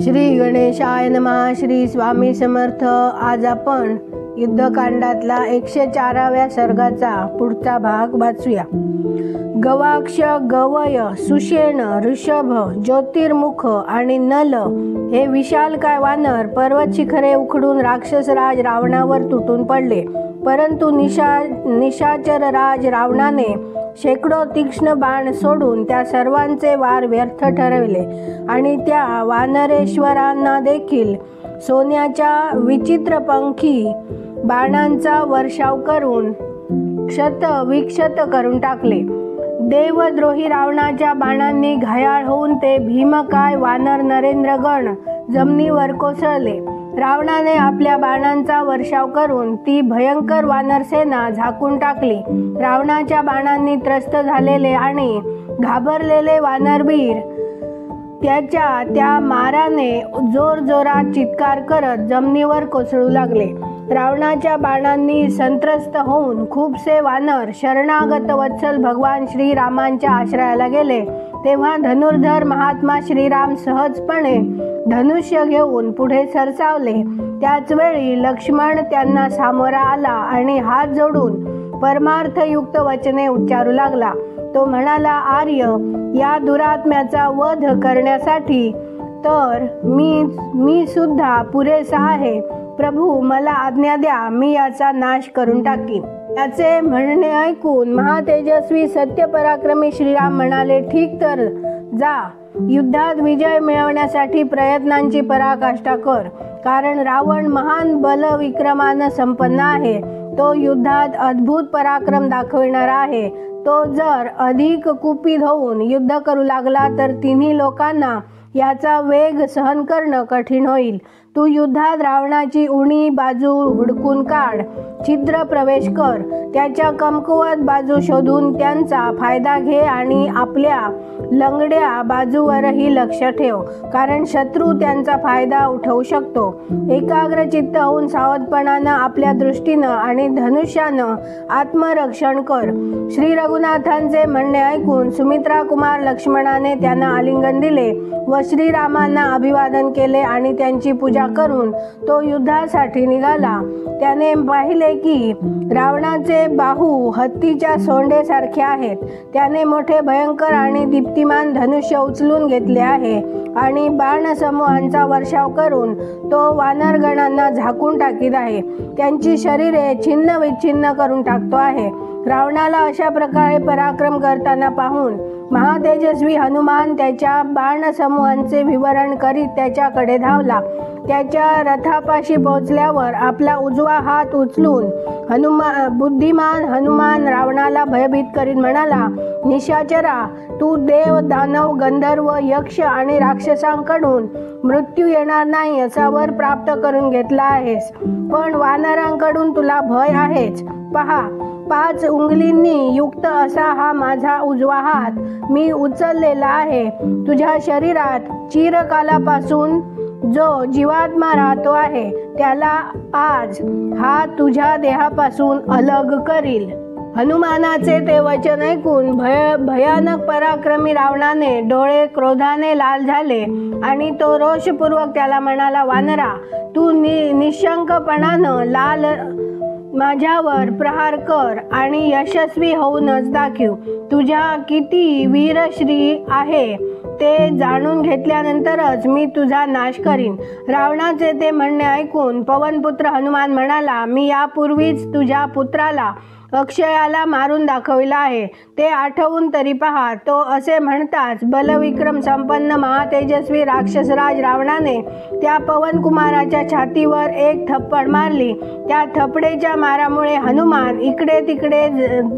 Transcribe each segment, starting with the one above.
श्री गणेशाय नमः. श्री स्वामी समर्थ. आज आपण युद्धकांडातला 104व्या सर्गाचा पुढचा भाग वाचूया. गवाक्ष, गवय, सुषेण, ऋषभ, ज्योतिर्मुख आणि नल हे विशालकाय वानर पर्वत शिखरे उखडून राक्षसराज रावणावर तुटून पडले. परंतु निशाचर राज रावणाने शेकडो तीक्ष्ण बाण सोडून त्या सर्वांचे वार व्यर्थ ठरविले आणि त्या वानरेश्वरांना देखील सोन्याच्या विचित्रपंखी बाणांचा वर्षाव करून क्षत करून टाकले. देवद्रोही रावणाच्या बाणांनी घायाळ होऊन ते भीमकाय वानर नरेंद्रगण जमिनीवर कोसळले. रावणाने आपल्या बाणांचा वर्षाव करून ती भयंकर वानरसेना झाकून टाकली. रावणाच्या बाणांनी त्रस्त झालेले आणि घाबरलेले वानरवीर त्याच्या त्या माराने जोरजोरात चित्कार करत जमिनीवर कोसळू लागले. रावणाच्या बाणांनी संत्रस्त होऊन खूपसे वानर शरणागत वत्सल भगवान श्रीरामांच्या आश्रयाला गेले. तेव्हा धनुर्धर महात्मा श्रीराम सहजपणे धनुष्य घेऊन पुढे सरसावले. त्याच वेळी लक्ष्मण त्यांना सामोरा आला आणि हात जोडून परमार्थयुक्त वचने उच्चारू लागला. तो म्हणाला, आर्य, या दुरात्म्याचा वध करण्यासाठी तर मी सुद्धा पुरेसा आहे. प्रभू, मला आज्ञा द्या, मी याचा नाश करून टाकीन. त्याचे म्हणणे ऐकून महातेजस्वी सत्यपराक्रमी श्रीराम म्हणाले, ठीक, तर जा, युद्धात विजय मिळवण्यासाठी प्रयत्नांची पराकाष्ठा कर. कारण रावण महान बलविक्रमानं संपन्न आहे. तो युद्धात अद्भुत पराक्रम दाखविणारा आहे. तो जर अधिक कुपित होऊन युद्ध करू लागला तर तिन्ही लोकांना याचा वेग सहन करणं कठीण होईल. तू युद्धात रावणाची उणी बाजू हुडकून काढ, छिद्र प्रवेश कर, त्याच्या कमकुवत बाजू शोधून त्यांचा फायदा घे आणि आपल्या लंगड्या बाजूवरही लक्ष ठेव, कारण शत्रू त्यांचा फायदा उठवू शकतो. एकाग्रचित्त होऊन सावधपणानं आपल्या दृष्टीनं आणि धनुष्यानं आत्मरक्षण कर. श्री रघुनाथांचे म्हणणे ऐकून सुमित्रा कुमार लक्ष्मणाने त्यांना आलिंगन दिले व श्रीरामांना अभिवादन केले आणि त्यांची पूजा करून तो युद्धासाठी निघाला. त्याने पाहिले की रावणाचे बाहू हत्तीच्या सोंडेसारखे आहेत. त्याने मोठे भयंकर आणि दीप्तिमान धनुष्य उचलून घेतले आहे आणि बाणसमूहांचा वर्षाव करून तो वानरगणांना झाकून टाकीत आहे. त्यांची शरीरे छिन्न विच्छिन्न करून टाकतो आहे. रावणाला अशा प्रकारे पराक्रम करताना पाहून महातेजस्वी हनुमान त्याच्या बाणसमूहांचे विवरण करीत त्याच्याकडे धावला. त्याच्या रथापाशी पोहोचल्यावर आपला उजवा हात उचलून बुद्धिमान हनुमान रावणाला भयभीत करीत म्हणाला, निशाचरा, तू देव, दानव, गंधर्व, यक्ष आणि राक्षसांकडून मृत्यू येणार नाही असा वर प्राप्त करून घेतला आहेस, पण वानरांकडून तुला भय आहेच. पहा, 5 उंगलींनी युक्त असा हा माझा उजवा हात मी उचललेला आहे. तुझ्या शरीरात चिरकालापासून जो जीवात्मा राहतो आहे त्याला आज हा तुझ्या देहापासून अलग करील. हनुमानाचे ते वचन ऐकून भयानक पराक्रमी रावणाने डोळे क्रोधाने लाल झाले आणि तो रोषपूर्वक त्याला म्हणाला, वानरा, तू निशंकपणानं माझ्यावर प्रहार कर आणि यशस्वी होऊनच दाखव. तुझ्या किती वीरश्री आहे ते जाणून घेतल्यानंतरच मी तुझा नाश करीन. रावणाचे ते म्हणणे ऐकून पवनपुत्र हनुमान म्हणाला, मी यापूर्वीच तुझ्या पुत्राला अक्षयाला मारून दाखविला आहे. ते आठवून तरी पहा. तो असे म्हणताच बलविक्रम संपन्न महातेजस्वी राक्षसराज रावणाने त्या पवनकुमाराच्या छातीवर एक थप्पड मारली. त्या थपडेच्या मारामुळे हनुमान इकडे तिकडे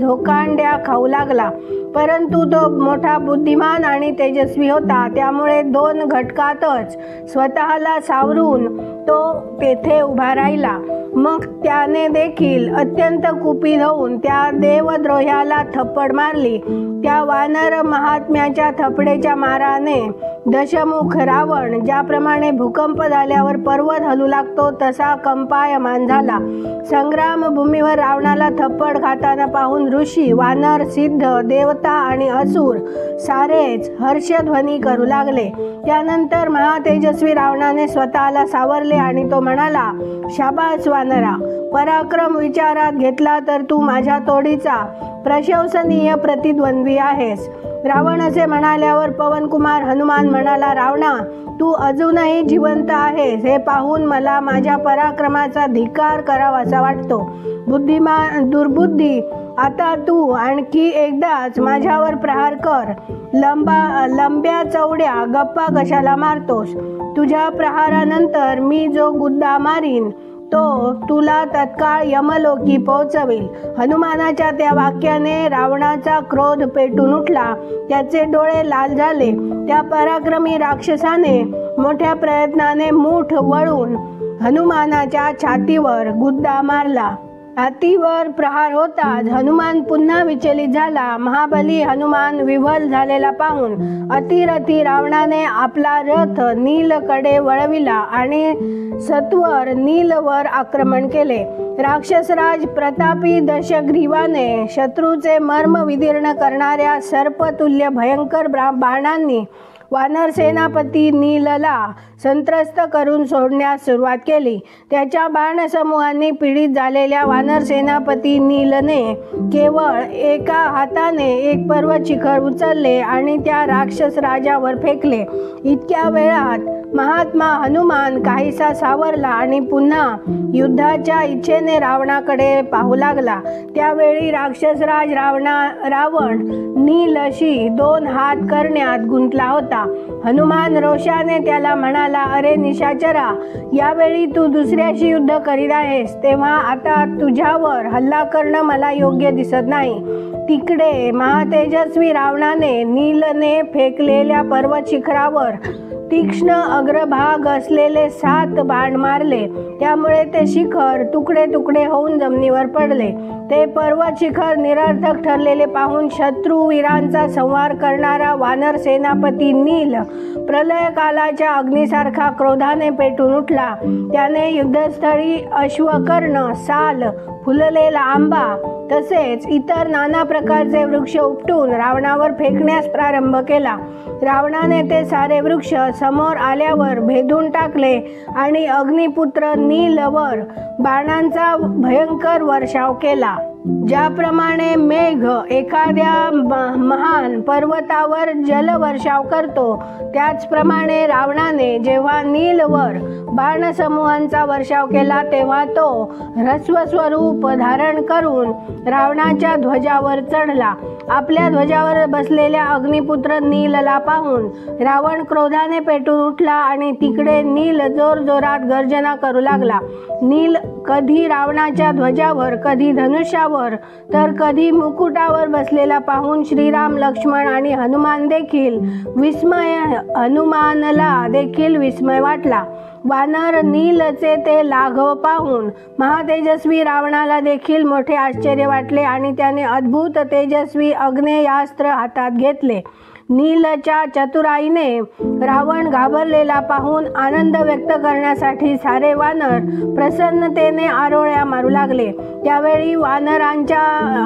झोकांड्या खाऊ लागला. परंतु तो मोठा बुद्धिमान आणि तेजस्वी होता, त्यामुळे 2 घटकातच स्वतःला सावरून तो तेथे उभा राहिला. मग त्याने देखील अत्यंत कुपित होऊन घेऊन त्या देवद्रोह्याला थप्पड मारली. त्या वानर महात्म्याच्या थपडेच्या माराने दशमुख रावण ज्याप्रमाणे भूकंप झाल्यावर पर्वत हलू लागतो तसा कंपायमान झाला. संग्राम भूमीवर रावणाला थप्पड खाताना पाहून ऋषी, वानर, सिद्ध, देवता आणि असुर सारेच हर्षध्वनी करू लागले. त्यानंतर महातेजस्वी रावणाने स्वतःला सावरले आणि तो म्हणाला, शाबास वानरा, पराक्रम विचारात घेतला तर तू माझ्या तोडीचा प्रशंसनीय प्रतिद्वंद्वी आहेस. रावण असे म्हणाल्यावर पवनकुमार हनुमान म्हणाला, रावणा, तू अजूनही जिवंत आहेस हे पाहून मला माझ्या पराक्रमाचा धिक्कार करावासा वाटतो. दुर्बुद्धी, आता तू आणखी एकदाच माझ्यावर प्रहार कर. लंब्या चौड्या गप्पा कशाला मारतोस? तुझ्या प्रहारानंतर मी जो गुद्दा मारीन तो तुला तत्काळ यमलोकी पोहोचवेल. हनुमानाच्या त्या वाक्याने रावणाचा क्रोध पेटून उठला. त्याचे डोळे लाल झाले. त्या पराक्रमी राक्षसाने मोठ्या प्रयत्नाने मूठ वळून हनुमानाच्या छातीवर गुद्दा मारला. छातीवर प्रहार होताच हनुमान पुन्हा विचलित झाला. महाबली हनुमान विव्हल झालेला पाहून अतिरथी रावणाने आपला रथ नीलकडे वळविला आणि सत्वर नीलवर आक्रमण केले. राक्षसराज प्रतापी दशग्रीवाने शत्रूचे मर्म विदीर्ण करणाऱ्या सर्पतुल्य भयंकर बाणांनी वानर सेनापती नीलला संत्रस्त करून सोडण्यास सुरुवात केली. त्याच्या बाणसमूहांनी पीडित झालेल्या वानर सेनापती नीलने केवळ एका हाताने एक पर्वत शिखर उचलले आणि त्या राक्षस राजावर फेकले. इतक्या वेळात महात्मा हनुमान काहीसा सावरला आणि पुन्हा युद्धाच्या इच्छेने रावणाकडे पाहू लागला. त्यावेळी राक्षसराज रावण नीलशी 2 हात करण्यात गुंतला होता. हनुमान रोषाने त्याला म्हणाला, अरे निशाचरा, यावेळी तू दुसऱ्याशी युद्ध करीत आहेस तेव्हा आता तुझ्यावर हल्ला करणं मला योग्य दिसत नाही. तिकडे महातेजस्वी रावणाने नीलने फेकलेल्या पर्वत शिखरावर तीक्ष्ण अग्रभाग असलेले 7 बाण मारले. त्यामुळे ते शिखर तुकडे तुकडे होऊन जमिनीवर पडले. ते पर्वत शिखर निरर्थक ठरलेले पाहून शत्रुवीरांचा संहार करणारा वानर सेनापती नील प्रलयकालाच्या अग्नीसारखा क्रोधाने पेटून उठला. त्याने युद्धस्थळी अश्वकर्ण, साल, फुललेला आंबा तसेच इतर नाना प्रकारचे वृक्ष उपटून रावणावर फेकण्यास प्रारंभ केला. रावणाने ते सारे वृक्ष समोर आल्यावर भेदून टाकले आणि अग्निपुत्र नीलवर बाणांचा भयंकर वर्षाव केला. ज्याप्रमाणे मेघ एखाद्या महान पर्वतावर जलवर्षाव करतो त्याचप्रमाणे रावणाने जेव्हा नीलवर बाणसमूहांचा वर्षाव केला तेव्हा तो ह्रस्व स्वरूप धारण करून रावणाच्या ध्वजावर चढला. आपल्या ध्वजावर बसलेल्या अग्निपुत्र नीलला पाहून रावण क्रोधाने पेटून उठला आणि तिकडे नील जोरजोरात गर्जना करू लागला. नील कधी रावणाच्या ध्वजावर, कधी धनुष्यावर तर कधी मुकुटावर बसलेला पाहून श्रीराम, लक्ष्मण आणि हनुमानला देखील विस्मय वाटला. वानर नीलचे ते लाघव पाहून महातेजस्वी रावणाला देखील मोठे आश्चर्य वाटले आणि त्याने अद्भुत तेजस्वी आग्नेयास्त्र हातात घेतले. नीलच्या चतुराईने रावण घाबरलेला पाहून आनंद व्यक्त करण्यासाठी सारे वानर प्रसन्नतेने आरोळ्या मारू लागले. त्यावेळी वानरांच्या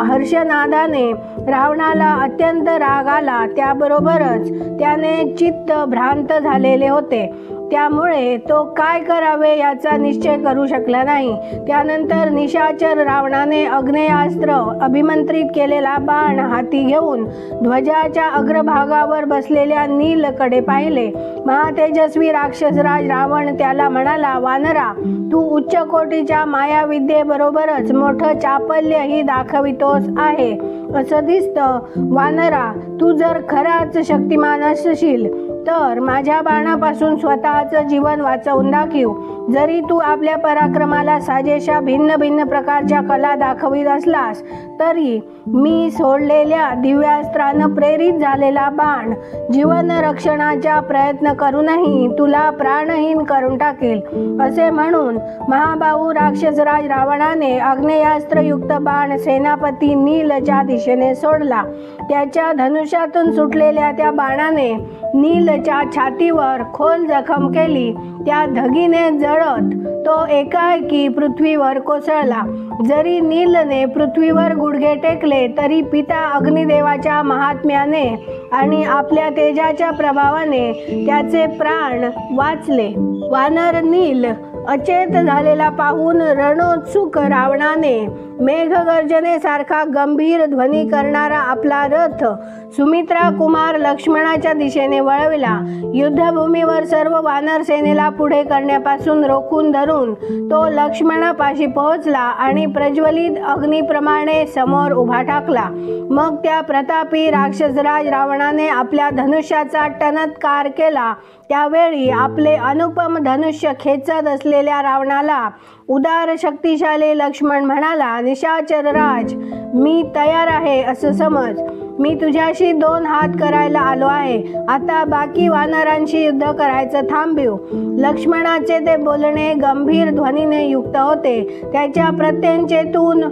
हर्षनादाने रावणाला अत्यंत राग आला. त्याबरोबरच त्याने चित्त भ्रांत झालेले होते. त्यामुळे तो काय करावे याचा निश्चय करू शकला नाही. त्यानंतर निशाचर रावणाने आग्नेयास्त्र अभिमंत्रित केलेला बाण हाती घेऊन ध्वजाच्या अग्रभागावर बसलेल्या नीलकडे पाहिले. महातेजस्वी राक्षसराज रावण त्याला म्हणाला, वानरा, तू उच्च कोटीच्या मायाविद्येबरोबरच मोठं चापल्यही दाखवितोस आहे असं दिसतं. वानरा, तू जर खराच शक्तिमान असशील तर माझ्या बाणापासून स्वतःचं जीवन वाचवून दाखव. जरी तू आपल्या पराक्रमाला साजेशा भिन्न भिन्न प्रकारच्या कला दाखवीत असलास तरी मी सोडलेल्या दिव्यास्त्रानं प्रेरित झालेला बाण जीवन रक्षणाचा प्रयत्न करूनही तुला प्राणहीन करून टाकेल असे म्हणून महाबाहू राक्षसराज रावणाने आग्नेयास्त्रयुक्त बाण सेनापती नीलच्या दिशेने सोडला. त्याच्या धनुष्यातून सुटलेल्या त्या बाणाने नीलच्या छातीवर खोल जखम केली. त्या धगीने जळत तो एकाएकी पृथ्वीवर कोसळला. जरी नीलने पृथ्वीवर गुडघे टेकले तरी पिता अग्निदेवाच्या महात्म्याने आणि आपल्या तेजाच्या प्रभावाने त्याचे प्राण वाचले. वानर नील अचेत झालेला पाहून रणोत्सुक रावणाने मेघगर्जनेसारखा गंभीर ध्वनी करणारा आपला रथ सुमित्रा कुमार लक्ष्मणाच्या दिशेने वळविला. युद्धभूमीवर सर्व वानर सेनेला पुढे करण्यापासून रोखून धरून तो लक्ष्मणापाशी पोहोचला आणि प्रज्वलित अग्निप्रमाणे समोर उभा टाकला. मग त्या प्रतापी राक्षसराज रावणाने आपल्या धनुष्याचा टनत्कार केला. त्यावेळी आपले अनुपम धनुष्य खेचत असलेल्या रावणाला उदार शक्तिशाली लक्ष्मण म्हणाला, निशाचर राज, मी तयार आहे असं समज. मी तुझ्याशी 2 हात करायला आलो आहे. आता बाकी वानरांशी युद्ध करायचं थांबव. लक्ष्मणाचे ते बोलणे गंभीर ध्वनीने युक्त होते. त्याच्या प्रत्यंचेतून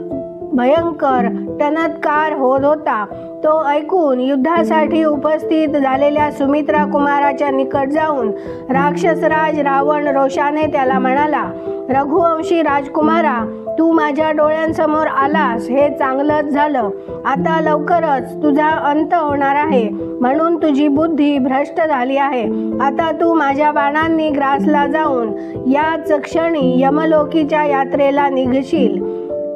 भयंकर टनत्कार होत होता. तो ऐकून युद्धासाठी उपस्थित झालेल्या सुमित्रा कुमाराच्या निकट जाऊन राक्षसराज रावण रोषाने त्याला म्हणाला, रघुवंशी राजकुमारा, तू माझ्या डोळ्यांसमोर आलास हे चांगलंच झालं. आता लवकरच तुझा अंत होणार आहे म्हणून तुझी बुद्धी भ्रष्ट झाली आहे. आता तू माझ्या बाणांनी ग्रासला जाऊन याच क्षणी यमलोकीच्या यात्रेला निघशील.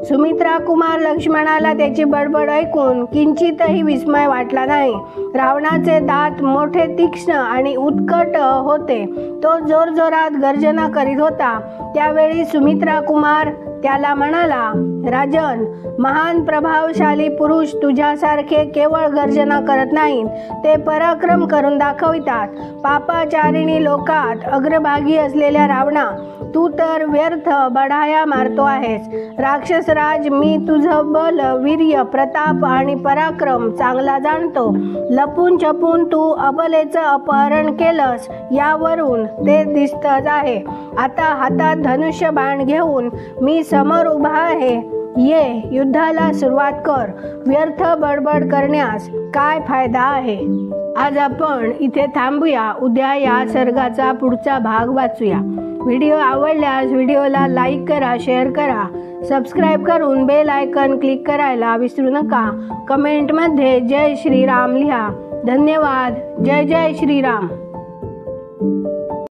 सुमित्रा कुमार लक्ष्मणाला त्याची बडबड ऐकून किंचितही विस्मय वाटला नाही. रावणाचे दात मोठे, तीक्ष्ण आणि उत्कट होते. तो जोरजोरात गर्जना करीत होता. त्यावेळी सुमित्रा कुमार त्याला म्हणाला, राजन, महान प्रभावशाली पुरुष तुझ्यासारखे केवळ गर्जना करत नाहीत, ते पराक्रम करून दाखवितात. पापाचारिणी लोकात अग्रभागी असलेल्या रावणा, तू तर व्यर्थ बढाया मारतो आहेस. राक्षसराज, मी तुझं बल, वीर्य, प्रताप आणि पराक्रम चांगला जाणतो. लपून छपून तू अबलेचं अपहरण केलंस यावरून ते दिसतच आहे. आता हातात धनुष्य बाण घेऊन मी समोर उभा आहे. ये, युद्धाला सुरुवात कर. व्यर्थ बडबड करण्यास काय फायदा आहे. आज आपण इथे थांबूया. उद्या या सर्गाचा पुढचा भाग वाचूया. व्हिडिओ आवडल्यास व्हिडिओला लाईक करा, शेअर करा, सबस्क्राईब करून बेल आयकॉन क्लिक करायला विसरू नका. कमेंटमध्ये जय श्रीराम लिहा. धन्यवाद. जय जय श्रीराम.